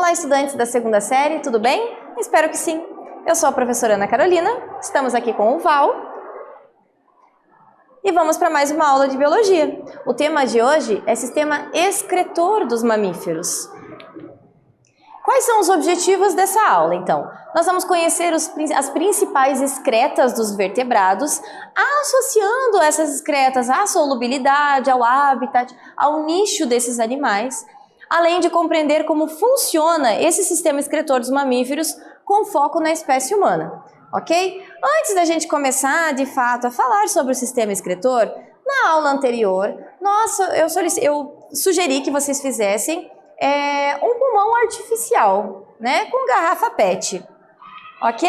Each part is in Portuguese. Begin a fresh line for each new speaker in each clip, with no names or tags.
Olá, estudantes da segunda série, tudo bem? Espero que sim. Eu sou a professora Ana Carolina, estamos aqui com o Val e vamos para mais uma aula de biologia. O tema de hoje é sistema excretor dos mamíferos. Quais são os objetivos dessa aula, então? Nós vamos conhecer as principais excretas dos vertebrados, associando essas excretas à solubilidade, ao habitat, ao nicho desses animais, além de compreender como funciona esse sistema excretor dos mamíferos com foco na espécie humana, ok? Antes da gente começar, de fato, a falar sobre o sistema excretor, na aula anterior, eu sugeri que vocês fizessem um pulmão artificial, né, com garrafa PET, ok?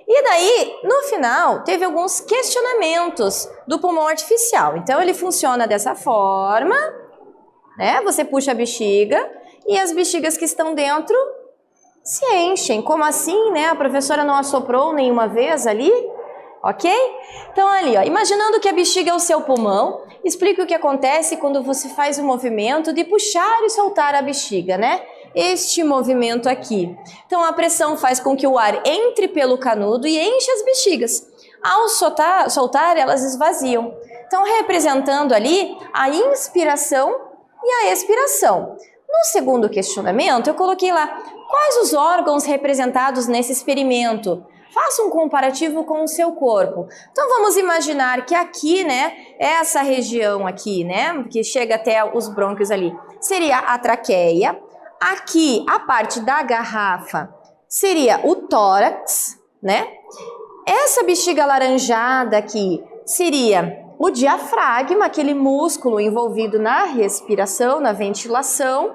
E daí, no final, teve alguns questionamentos do pulmão artificial. Então, ele funciona dessa forma, né? Você puxa a bexiga e as bexigas que estão dentro se enchem. Como assim, né? A professora não assoprou nenhuma vez ali, ok? Então, ali, ó, imaginando que a bexiga é o seu pulmão, explique o que acontece quando você faz o movimento de puxar e soltar a bexiga, né? Este movimento aqui. Então, a pressão faz com que o ar entre pelo canudo e enche as bexigas. Ao soltar, elas esvaziam. Então, representando ali a inspiração e a expiração. No segundo questionamento, eu coloquei lá quais os órgãos representados nesse experimento. Faça um comparativo com o seu corpo. Então, vamos imaginar que aqui, né, essa região aqui, né, que chega até os brônquios ali, seria a traqueia. Aqui, a parte da garrafa seria o tórax, né? Essa bexiga alaranjada aqui seria o diafragma, aquele músculo envolvido na respiração, na ventilação.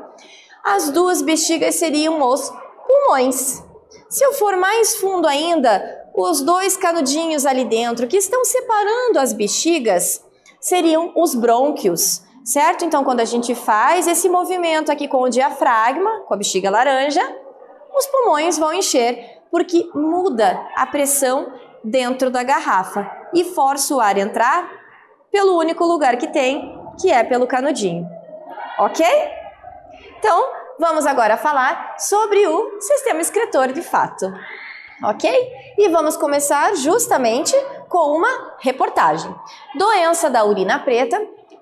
As duas bexigas seriam os pulmões. Se eu for mais fundo ainda, os dois canudinhos ali dentro que estão separando as bexigas seriam os brônquios, certo? Então, quando a gente faz esse movimento aqui com o diafragma, com a bexiga laranja, os pulmões vão encher, porque muda a pressão dentro da garrafa e força o ar entrar pelo único lugar que tem, que é pelo canudinho, ok? Então, vamos agora falar sobre o sistema excretor de fato, ok? E vamos começar justamente com uma reportagem. Doença da urina preta.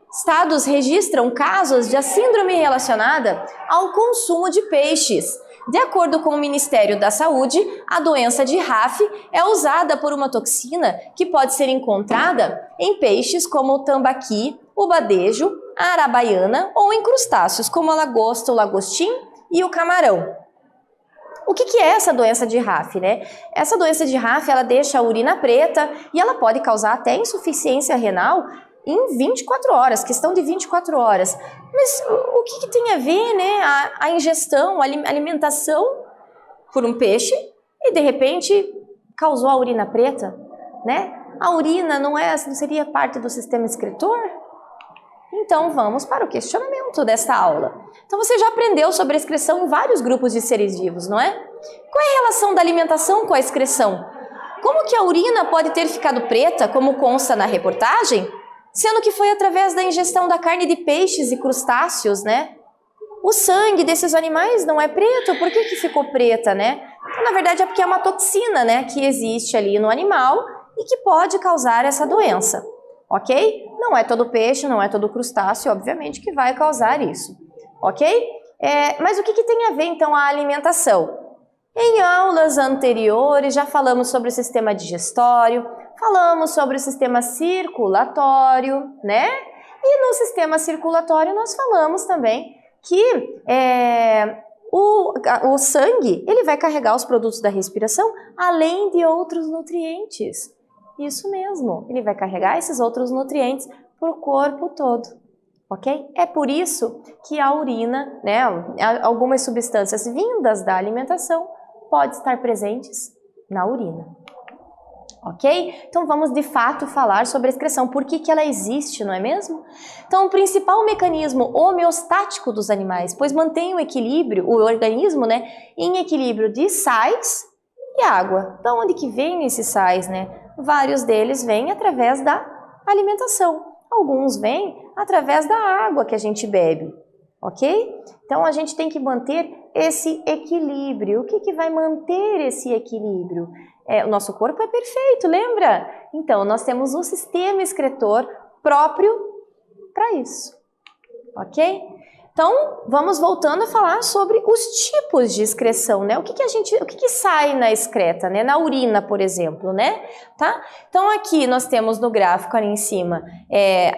Estados registram casos de síndrome relacionada ao consumo de peixes. De acordo com o Ministério da Saúde, a doença de RAF é usada por uma toxina que pode ser encontrada em peixes como o tambaqui, o badejo, a arabaiana ou em crustáceos como a lagosta, o lagostim e o camarão. O que é essa doença de RAF, né? Essa doença de RAF, ela deixa a urina preta e ela pode causar até insuficiência renal em 24 horas, questão de 24 horas. Mas o que tem a ver, né, a ingestão, a alimentação por um peixe e de repente causou a urina preta, né? A urina não seria parte do sistema excretor? Então vamos para o questionamento desta aula. Então você já aprendeu sobre a excreção em vários grupos de seres vivos, não é? Qual é a relação da alimentação com a excreção? Como que a urina pode ter ficado preta, como consta na reportagem? Sendo que foi através da ingestão da carne de peixes e crustáceos, né? O sangue desses animais não é preto, por que ficou preta, né? Então, na verdade é porque é uma toxina, né, que existe ali no animal e que pode causar essa doença, ok? Não é todo peixe, não é todo crustáceo, obviamente, que vai causar isso, ok? Mas o que tem a ver, então, a alimentação? Em aulas anteriores já falamos sobre o sistema digestório, falamos sobre o sistema circulatório, né? E no sistema circulatório nós falamos também que o sangue, ele vai carregar os produtos da respiração, além de outros nutrientes. Isso mesmo, ele vai carregar esses outros nutrientes para o corpo todo, ok? É por isso que a urina, né, algumas substâncias vindas da alimentação podem estar presentes na urina. Ok? Então vamos de fato falar sobre a excreção, por que ela existe, não é mesmo? Então o principal mecanismo homeostático dos animais, pois mantém o equilíbrio, o organismo, né, em equilíbrio de sais e água. Então onde que vem esses sais, né? Vários deles vêm através da alimentação, alguns vêm através da água que a gente bebe, ok? Então a gente tem que manter esse equilíbrio. O que vai manter esse equilíbrio? O nosso corpo é perfeito, lembra? Então, nós temos um sistema excretor próprio para isso, ok? Então, vamos voltando a falar sobre os tipos de excreção, né? O que sai na excreta, né? Na urina, por exemplo, né? Tá? Então, aqui nós temos no gráfico ali em cima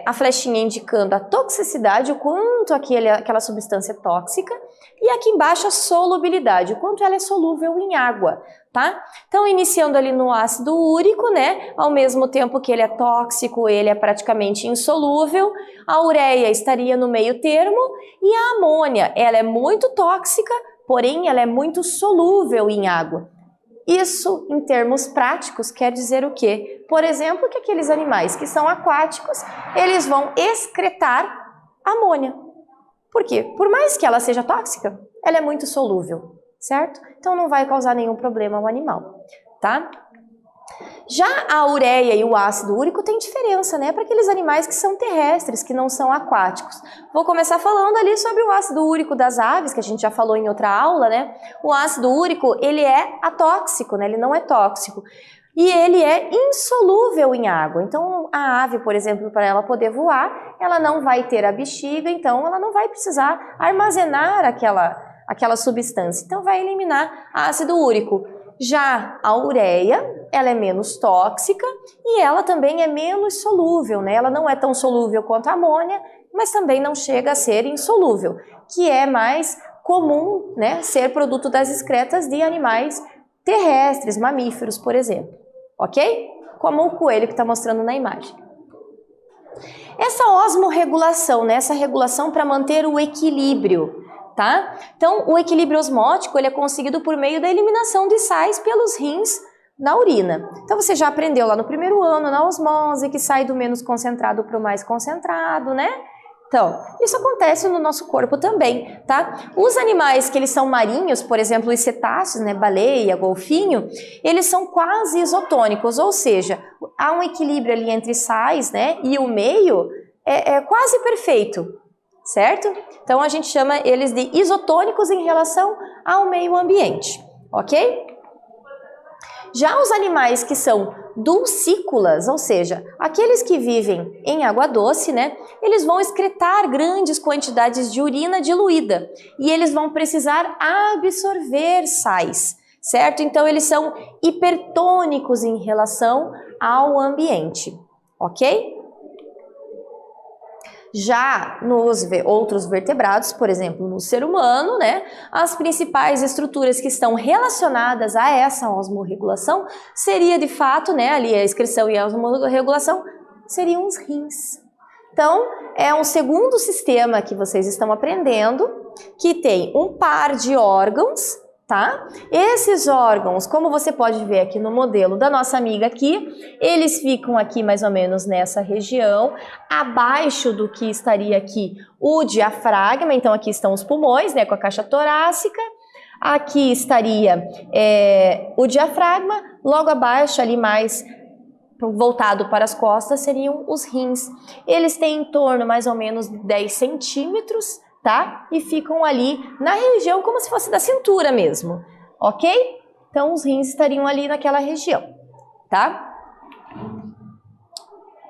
a flechinha indicando a toxicidade, o quanto aquela substância é tóxica, e aqui embaixo a solubilidade, o quanto ela é solúvel em água, tá? Então, iniciando ali no ácido úrico, né? Ao mesmo tempo que ele é tóxico, ele é praticamente insolúvel. A ureia estaria no meio termo e a amônia, ela é muito tóxica, porém ela é muito solúvel em água. Isso, em termos práticos, quer dizer o quê? Por exemplo, que aqueles animais que são aquáticos, eles vão excretar amônia. Por quê? Por mais que ela seja tóxica, ela é muito solúvel, certo? Então não vai causar nenhum problema ao animal, tá? Já a ureia e o ácido úrico tem diferença, né? Para aqueles animais que são terrestres, que não são aquáticos. Vou começar falando ali sobre o ácido úrico das aves, que a gente já falou em outra aula, né? O ácido úrico, ele é atóxico, né? Ele não é tóxico. E ele é insolúvel em água. Então, a ave, por exemplo, para ela poder voar, ela não vai ter a bexiga, então ela não vai precisar armazenar aquela substância. Então, vai eliminar ácido úrico. Já a ureia, ela é menos tóxica e ela também é menos solúvel, né? Ela não é tão solúvel quanto a amônia, mas também não chega a ser insolúvel, que é mais comum, né, ser produto das excretas de animais terrestres, mamíferos, por exemplo, ok? Como o coelho que está mostrando na imagem. Essa osmorregulação, né, essa regulação para manter o equilíbrio, tá? Então, o equilíbrio osmótico ele é conseguido por meio da eliminação de sais pelos rins na urina. Então, você já aprendeu lá no primeiro ano, na osmose, que sai do menos concentrado para o mais concentrado, né? Então, isso acontece no nosso corpo também, tá? Os animais que eles são marinhos, por exemplo, os cetáceos, né, baleia, golfinho, eles são quase isotônicos, ou seja, há um equilíbrio ali entre sais, né, e o meio é quase perfeito, certo? Então, a gente chama eles de isotônicos em relação ao meio ambiente, ok? Já os animais que são dulcícolas, ou seja, aqueles que vivem em água doce, né, eles vão excretar grandes quantidades de urina diluída e eles vão precisar absorver sais, certo? Então, eles são hipertônicos em relação ao ambiente, ok? Já nos outros vertebrados, por exemplo, no ser humano, né, as principais estruturas que estão relacionadas a essa osmorregulação seria de fato, né, ali a excreção e a osmorregulação seriam os rins. Então, é um segundo sistema que vocês estão aprendendo, que tem um par de órgãos, tá? Esses órgãos, como você pode ver aqui no modelo da nossa amiga aqui, eles ficam aqui mais ou menos nessa região, abaixo do que estaria aqui o diafragma, então aqui estão os pulmões, né, com a caixa torácica, aqui estaria o diafragma, logo abaixo ali mais voltado para as costas seriam os rins. Eles têm em torno mais ou menos 10 centímetros, tá? E ficam ali na região como se fosse da cintura mesmo, ok? Então, os rins estariam ali naquela região, tá?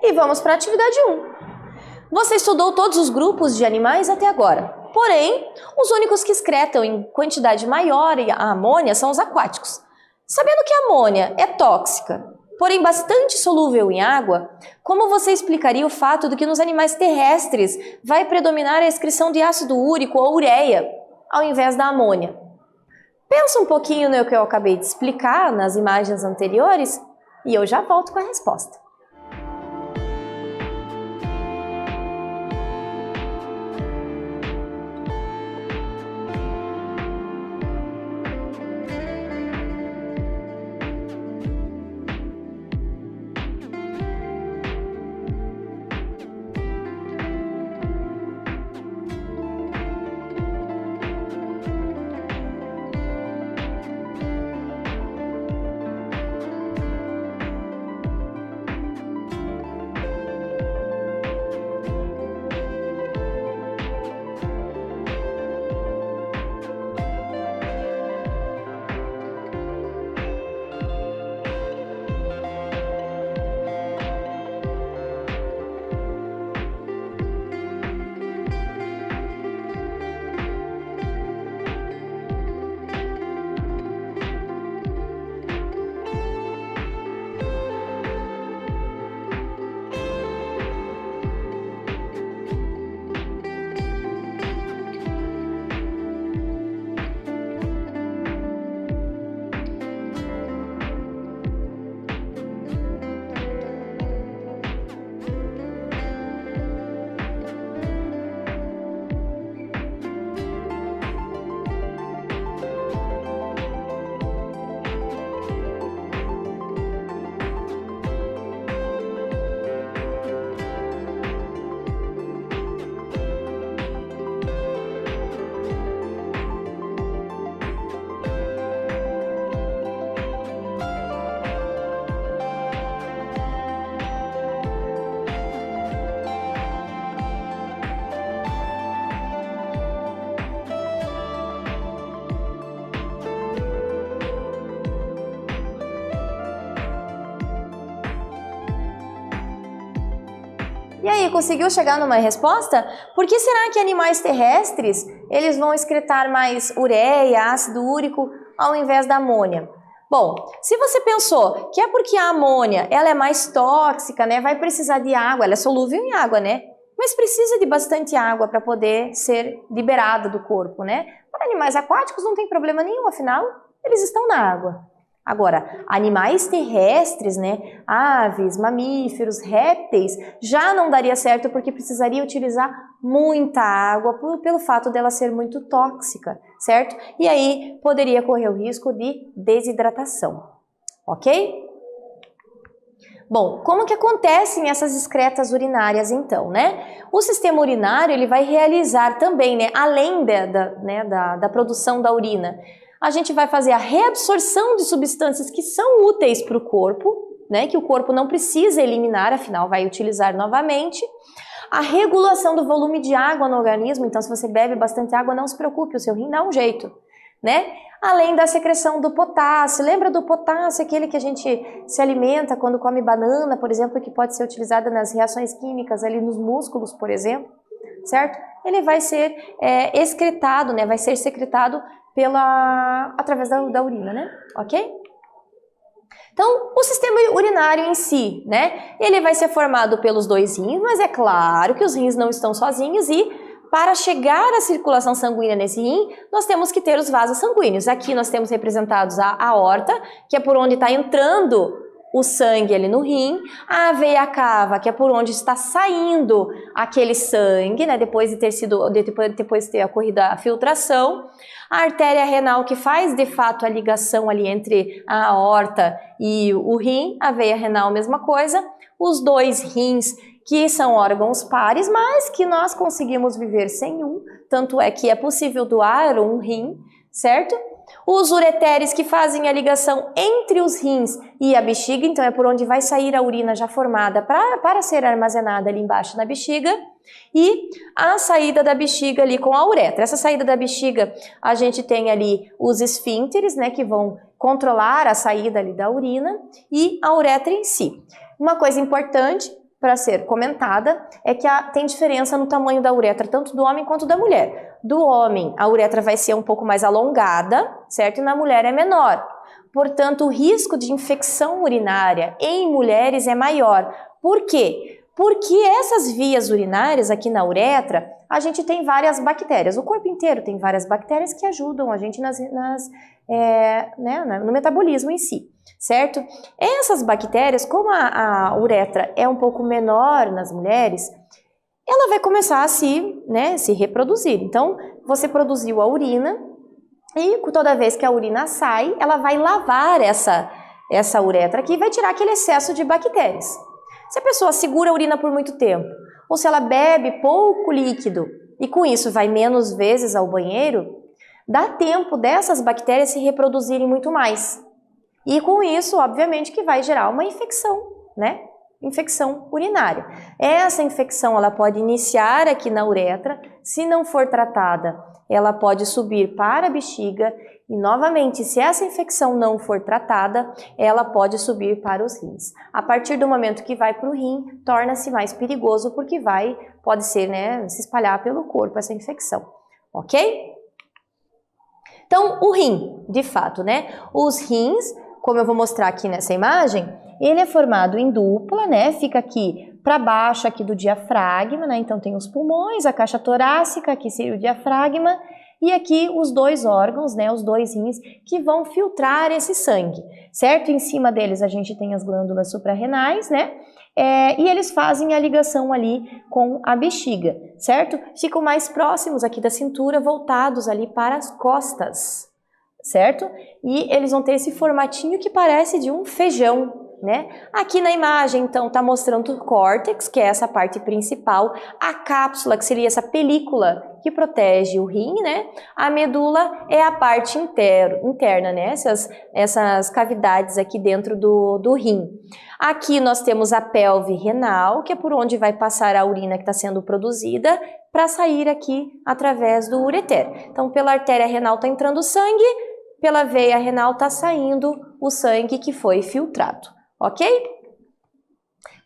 E vamos para a atividade 1. Você estudou todos os grupos de animais até agora, porém, os únicos que excretam em quantidade maior a amônia são os aquáticos. Sabendo que a amônia é tóxica, porém bastante solúvel em água, como você explicaria o fato de que nos animais terrestres vai predominar a excreção de ácido úrico ou ureia, ao invés da amônia? Pensa um pouquinho no que eu acabei de explicar nas imagens anteriores e eu já volto com a resposta. E aí, conseguiu chegar numa resposta? Por que será que animais terrestres, eles vão excretar mais ureia, ácido úrico, ao invés da amônia? Bom, se você pensou que é porque a amônia, ela é mais tóxica, né? Vai precisar de água, ela é solúvel em água, né? Mas precisa de bastante água para poder ser liberada do corpo, né? Para animais aquáticos não tem problema nenhum, afinal, eles estão na água. Agora, animais terrestres, né, aves, mamíferos, répteis, já não daria certo porque precisaria utilizar muita água pelo fato dela ser muito tóxica, certo? E aí poderia correr o risco de desidratação, ok? Bom, como que acontecem essas excretas urinárias então, né? O sistema urinário ele vai realizar também, né, além da produção da urina, a gente vai fazer a reabsorção de substâncias que são úteis para o corpo, né, que o corpo não precisa eliminar, afinal vai utilizar novamente. A regulação do volume de água no organismo, então se você bebe bastante água, não se preocupe, o seu rim dá um jeito, né? Além da secreção do potássio, lembra do potássio, aquele que a gente se alimenta quando come banana, por exemplo, que pode ser utilizado nas reações químicas ali nos músculos, por exemplo, certo? Ele vai ser excretado, né? Vai ser secretado através da urina, né? Ok? Então, o sistema urinário em si, né? Ele vai ser formado pelos dois rins, mas é claro que os rins não estão sozinhos e para chegar à circulação sanguínea nesse rim, nós temos que ter os vasos sanguíneos. Aqui nós temos representados a aorta, que é por onde está entrando o sangue ali no rim, a veia cava, que é por onde está saindo aquele sangue, né, depois de ter ocorrido a filtração, a artéria renal, que faz de fato a ligação ali entre a aorta e o rim, a veia renal, mesma coisa, os dois rins, que são órgãos pares, mas que nós conseguimos viver sem um, tanto é que é possível doar um rim, certo? Os ureteres, que fazem a ligação entre os rins e a bexiga, então é por onde vai sair a urina já formada para ser armazenada ali embaixo na bexiga, e a saída da bexiga ali com a uretra. Essa saída da bexiga, a gente tem ali os esfínteres, né, que vão controlar a saída ali da urina, e a uretra em si. Uma coisa importante para ser comentada é que tem diferença no tamanho da uretra, tanto do homem quanto da mulher. Do homem, a uretra vai ser um pouco mais alongada, certo? E na mulher é menor. Portanto, o risco de infecção urinária em mulheres é maior. Por quê? Porque essas vias urinárias aqui na uretra, a gente tem várias bactérias. O corpo inteiro tem várias bactérias que ajudam a gente no metabolismo em si, certo? Essas bactérias, como a uretra é um pouco menor nas mulheres, ela vai começar a se reproduzir. Então, você produziu a urina e toda vez que a urina sai, ela vai lavar essa uretra aqui e vai tirar aquele excesso de bactérias. Se a pessoa segura a urina por muito tempo, ou se ela bebe pouco líquido e com isso vai menos vezes ao banheiro, dá tempo dessas bactérias se reproduzirem muito mais. E com isso, obviamente, que vai gerar uma infecção, né? Infecção urinária. Essa infecção, ela pode iniciar aqui na uretra, se não for tratada, ela pode subir para a bexiga e, novamente, se essa infecção não for tratada, ela pode subir para os rins. A partir do momento que vai para o rim, torna-se mais perigoso porque pode ser, né, se espalhar pelo corpo essa infecção, ok? Então, o rim, de fato, né? Os rins, como eu vou mostrar aqui nessa imagem, ele é formado em dupla, né? Fica aqui para baixo aqui do diafragma, né? Então tem os pulmões, a caixa torácica, aqui seria o diafragma, e aqui os dois órgãos, né? Os dois rins que vão filtrar esse sangue, certo? Em cima deles a gente tem as glândulas suprarrenais, né? E eles fazem a ligação ali com a bexiga, certo? Ficam mais próximos aqui da cintura, voltados ali para as costas, certo? E eles vão ter esse formatinho que parece de um feijão, né? Aqui na imagem, então, está mostrando o córtex, que é essa parte principal, a cápsula, que seria essa película que protege o rim, né? A medula é a parte interna, né? Essas cavidades aqui dentro do rim. Aqui nós temos a pelve renal, que é por onde vai passar a urina que está sendo produzida para sair aqui através do ureter. Então, pela artéria renal está entrando sangue, pela veia renal está saindo o sangue que foi filtrado. Ok?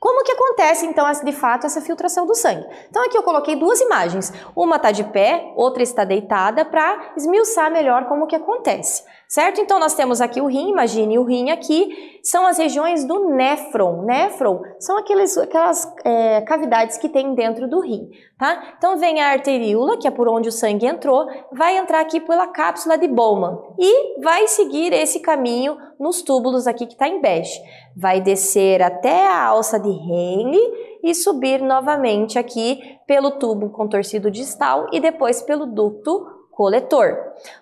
Como que acontece, então, de fato, essa filtração do sangue? Então, aqui eu coloquei duas imagens. Uma está de pé, outra está deitada, para esmiuçar melhor como que acontece, certo? Então, nós temos aqui o rim, imagine o rim aqui, são as regiões do néfron. Néfron são aquelas cavidades que tem dentro do rim, tá? Então, vem a arteríola, que é por onde o sangue entrou, vai entrar aqui pela cápsula de Bowman e vai seguir esse caminho nos túbulos aqui que está em bege. Vai descer até a alça de Henle e subir novamente aqui pelo tubo contorcido distal e depois pelo ducto coletor.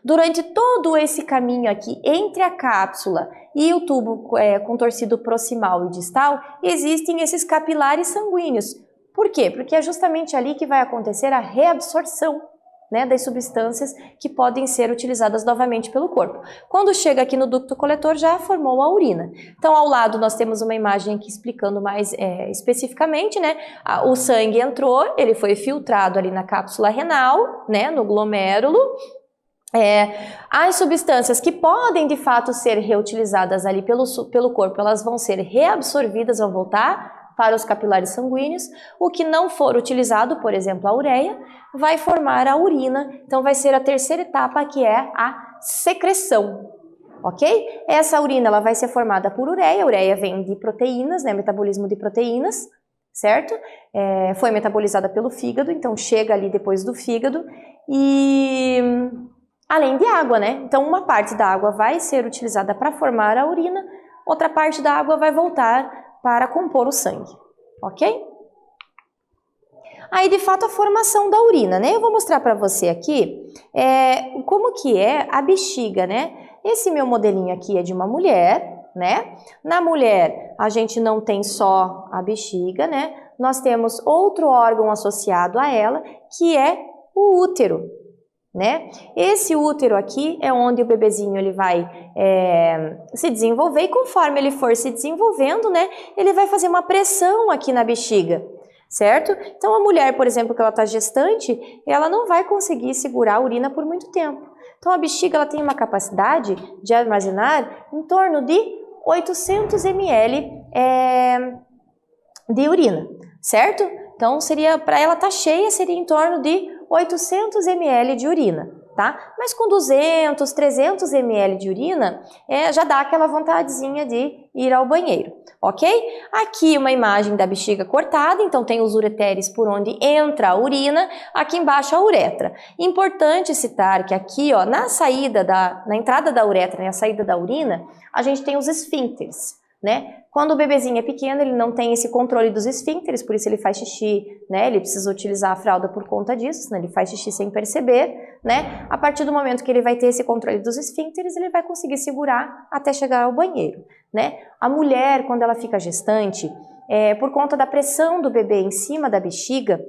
Durante todo esse caminho aqui entre a cápsula e o tubo contorcido proximal e distal, existem esses capilares sanguíneos. Por quê? Porque é justamente ali que vai acontecer a reabsorção, né, das substâncias que podem ser utilizadas novamente pelo corpo. Quando chega aqui no ducto coletor, já formou a urina. Então, ao lado, nós temos uma imagem aqui explicando mais especificamente, né, o sangue entrou, ele foi filtrado ali na cápsula renal, né, no glomérulo. As substâncias que podem, de fato, ser reutilizadas ali pelo corpo, elas vão ser reabsorvidas, vão voltar para os capilares sanguíneos. O que não for utilizado, por exemplo, a ureia, vai formar a urina. Então, vai ser a terceira etapa, que é a secreção, ok? Essa urina ela vai ser formada por ureia. A ureia vem de proteínas, né? Metabolismo de proteínas, certo? Foi metabolizada pelo fígado, então chega ali depois do fígado e... além de água, né? Então, uma parte da água vai ser utilizada para formar a urina, outra parte da água vai voltar para compor o sangue, ok? Aí, de fato, a formação da urina, né? Eu vou mostrar para você aqui como que é a bexiga, né? Esse meu modelinho aqui é de uma mulher, né? Na mulher, a gente não tem só a bexiga, né? Nós temos outro órgão associado a ela, que é o útero, né? Esse útero aqui é onde o bebezinho ele vai se desenvolver, e conforme ele for se desenvolvendo, né, ele vai fazer uma pressão aqui na bexiga, certo? Então a mulher, por exemplo, que ela está gestante, ela não vai conseguir segurar a urina por muito tempo. Então a bexiga ela tem uma capacidade de armazenar em torno de 800 ml de urina, certo? Então seria, para ela estar cheia, seria em torno de 800 ml de urina, tá? Mas com 200, 300 ml de urina, já dá aquela vontadezinha de ir ao banheiro, ok? Aqui uma imagem da bexiga cortada, então tem os ureteres por onde entra a urina, aqui embaixo a uretra. Importante citar que aqui, ó, na entrada da uretra e a saída da urina, a gente tem os esfíncteres, né? Quando o bebezinho é pequeno, ele não tem esse controle dos esfíncteres, por isso ele faz xixi, né? Ele precisa utilizar a fralda por conta disso, né? Ele faz xixi sem perceber, né? A partir do momento que ele vai ter esse controle dos esfíncteres, ele vai conseguir segurar até chegar ao banheiro, né? A mulher, quando ela fica gestante, por conta da pressão do bebê em cima da bexiga,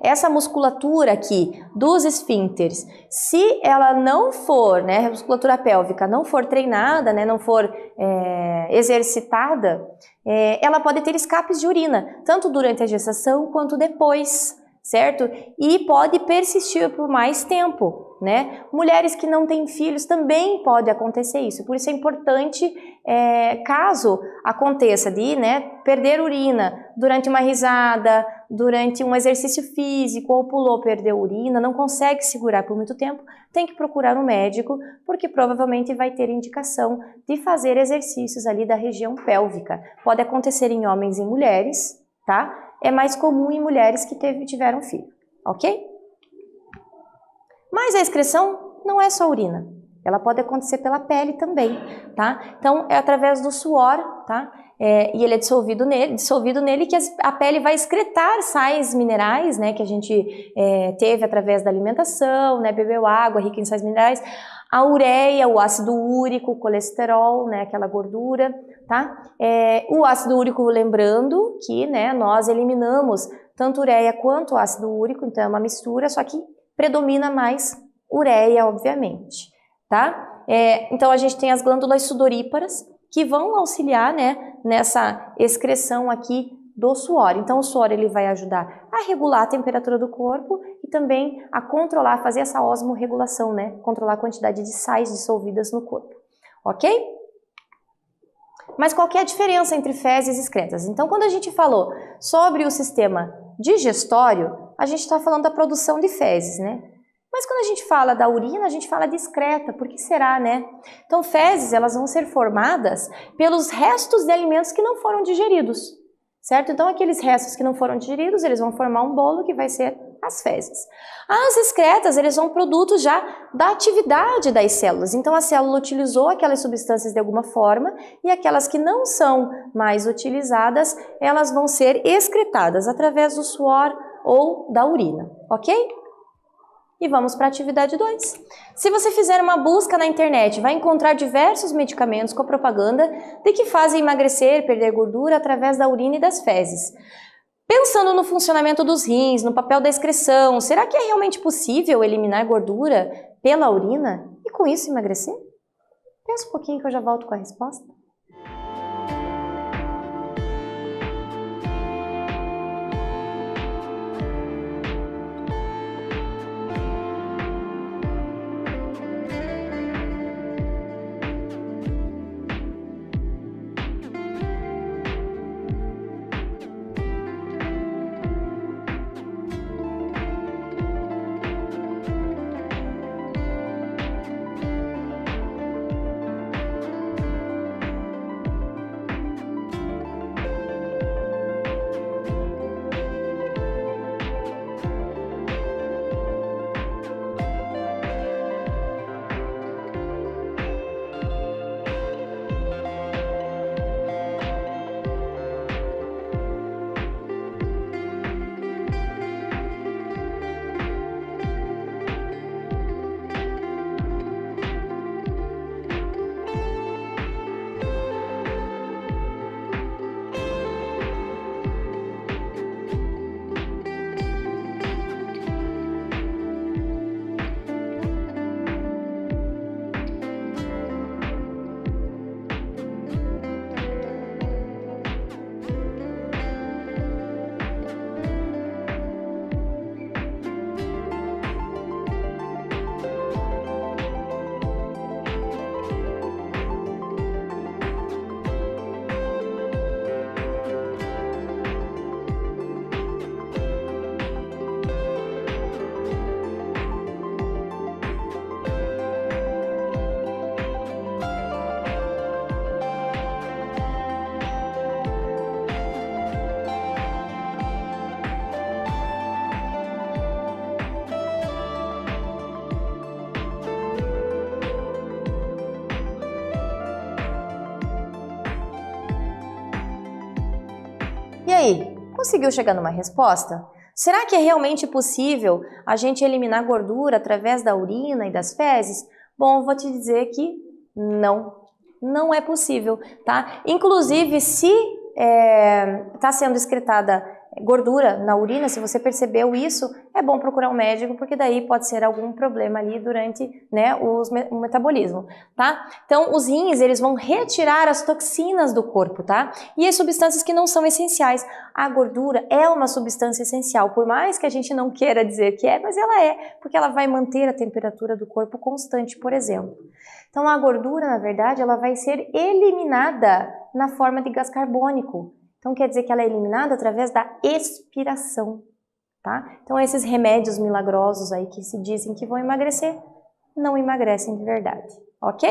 essa musculatura aqui dos esfíncteres, se ela não for, né, a musculatura pélvica não for treinada, né, não for exercitada, ela pode ter escapes de urina, tanto durante a gestação quanto depois, certo? E pode persistir por mais tempo, né? Mulheres que não têm filhos também pode acontecer isso, por isso é importante, caso aconteça de, né, perder urina durante uma risada, durante um exercício físico, ou pulou, perdeu urina, não consegue segurar por muito tempo, tem que procurar um médico, porque provavelmente vai ter indicação de fazer exercícios ali da região pélvica. Pode acontecer em homens e mulheres, tá? É mais comum em mulheres que tiveram filho, ok? Mas a excreção não é só urina, ela pode acontecer pela pele também, tá? Então, é através do suor, tá? E ele é dissolvido nele que a pele vai excretar sais minerais, né? Que a gente teve através da alimentação, né? Bebeu água rica em sais minerais, a ureia, o ácido úrico, o colesterol, né? Aquela gordura, tá? O ácido úrico, lembrando que, né? Nós eliminamos tanto ureia quanto ácido úrico, então é uma mistura, só que predomina mais ureia, obviamente, tá? Então a gente tem as glândulas sudoríparas que vão auxiliar, né, nessa excreção aqui do suor. Então o suor ele vai ajudar a regular a temperatura do corpo e também a controlar, fazer essa osmorregulação, né, controlar a quantidade de sais dissolvidas no corpo, ok? Mas qual que é a diferença entre fezes e excretas? Então, quando a gente falou sobre o sistema digestório, a gente está falando da produção de fezes, né? Mas quando a gente fala da urina, a gente fala de excreta. Por que será, né? Então, fezes, elas vão ser formadas pelos restos de alimentos que não foram digeridos, certo? Então, aqueles restos que não foram digeridos, eles vão formar um bolo que vai ser as fezes. As excretas, eles são produtos já da atividade das células. Então, a célula utilizou aquelas substâncias de alguma forma e aquelas que não são mais utilizadas, elas vão ser excretadas através do suor ou da urina, ok? E vamos para a atividade 2. Se você fizer uma busca na internet, vai encontrar diversos medicamentos com a propaganda de que fazem emagrecer, perder gordura através da urina e das fezes. Pensando no funcionamento dos rins, no papel da excreção, será que é realmente possível eliminar gordura pela urina e com isso emagrecer? Pensa um pouquinho que eu já volto com a resposta. E aí, conseguiu chegar numa resposta? Será que é realmente possível a gente eliminar gordura através da urina e das fezes? Bom, vou te dizer que não é possível, tá? Inclusive, se está sendo excretada gordura na urina, se você percebeu isso, é bom procurar um médico, porque daí pode ser algum problema ali durante, né, o metabolismo, tá? Então, os rins, eles vão retirar as toxinas do corpo, tá? E as substâncias que não são essenciais. A gordura é uma substância essencial, por mais que a gente não queira dizer que é, mas ela é, porque ela vai manter a temperatura do corpo constante, por exemplo. Então, a gordura, na verdade, ela vai ser eliminada na forma de gás carbônico. Então, quer dizer que ela é eliminada através da expiração, tá? Então, esses remédios milagrosos aí que se dizem que vão emagrecer, não emagrecem de verdade, ok?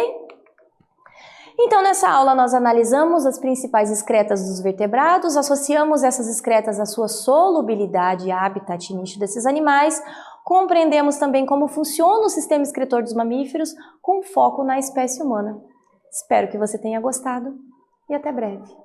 Então, nessa aula, nós analisamos as principais excretas dos vertebrados, associamos essas excretas à sua solubilidade e habitat e nicho desses animais, compreendemos também como funciona o sistema excretor dos mamíferos, com foco na espécie humana. Espero que você tenha gostado e até breve.